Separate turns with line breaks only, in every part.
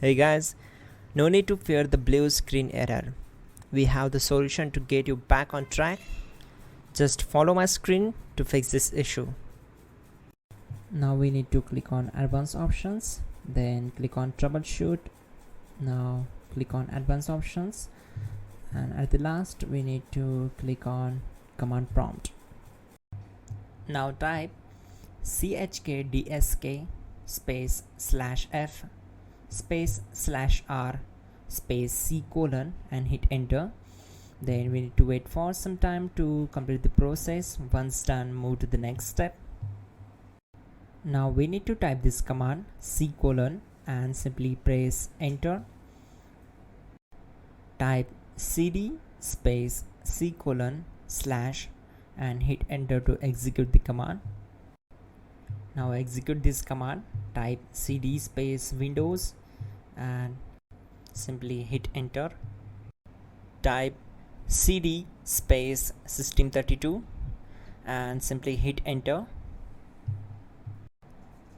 Hey guys, no need to fear the blue screen error. We have the solution to get you back on track. Just follow my screen to fix this issue.
Now we need to click on advanced options, then click on troubleshoot. Now click on advanced options, and at the last we need to click on command prompt. Now type chkdsk space /f space /r space c colon and hit enter. Then we need to wait for some time to complete the process. Once done, move to the next step. Now we need to type this command c colon and simply press enter. Type cd space c colon / and hit enter to execute the command. Now execute this command. Type cd space windows and simply hit enter. Type cd space system32 and simply hit enter.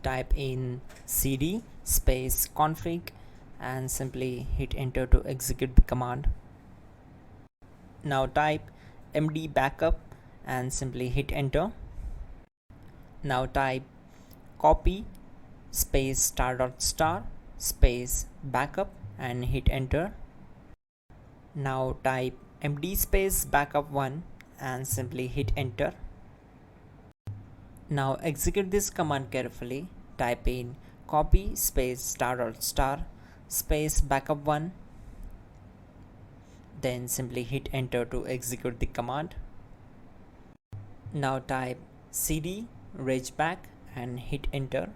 Type in cd space config and simply hit enter to execute the command. Now type md backup and simply hit enter. Now type copy space ** space backup and hit enter. Now type md space backup1 and simply hit enter. Now execute this command carefully. Type in copy space ** space backup1, then simply hit enter to execute the command. Now type cd regback and hit enter.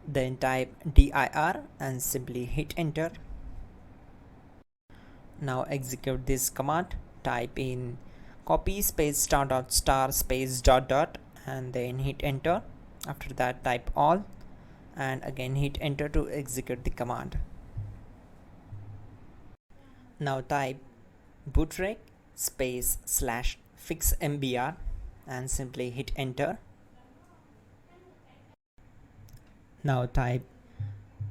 Then type dir and simply hit enter. Now execute this command. Type in copy space ** space ... and then hit enter. After that type all and again hit enter to execute the command. Now type bootrec space /fixmbr and simply hit enter. Now type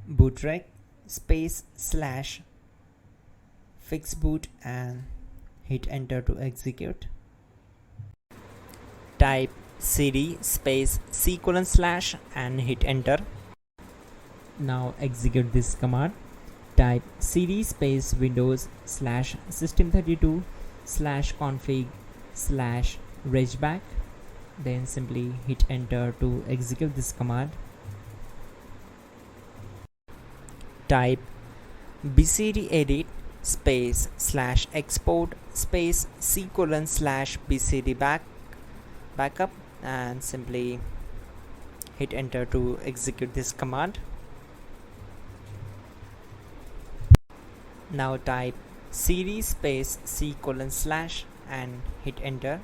bootrec space /fixboot and hit enter to execute. Type cd space c colon / and hit enter. Now execute this command. Type cd space windows /system32 /config /regback, then simply hit enter to execute this command. Type bcd edit space /export space c colon /bcd backup and simply hit enter to execute this command. Now type cd space c colon / and hit enter.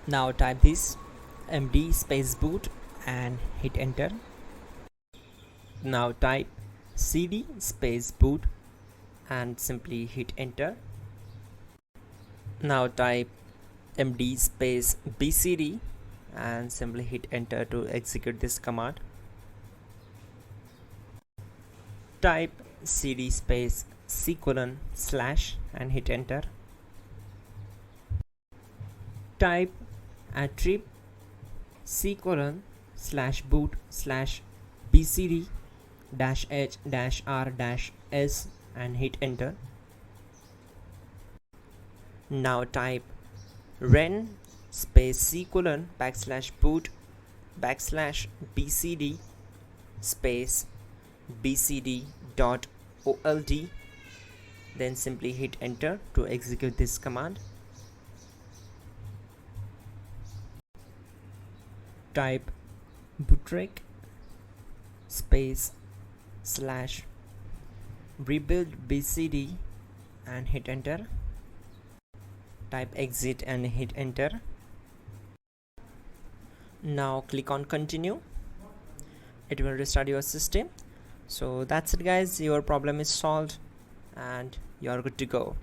Now type this md space boot and hit enter. Now type cd space boot and simply hit enter. Now type md space bcd and simply hit enter to execute this command. Type cd space c colon / and hit enter. Type attrib c colon /boot /bcd -h -r-s and hit enter. Now type ren space c colon /boot /bcd space bcd.old, then simply hit enter to execute this command. Type bootrec space /rebuild bcd and hit enter. Type exit and hit enter. Now click on continue. It will restart your system. So that's it guys, your problem is solved and you're good to go.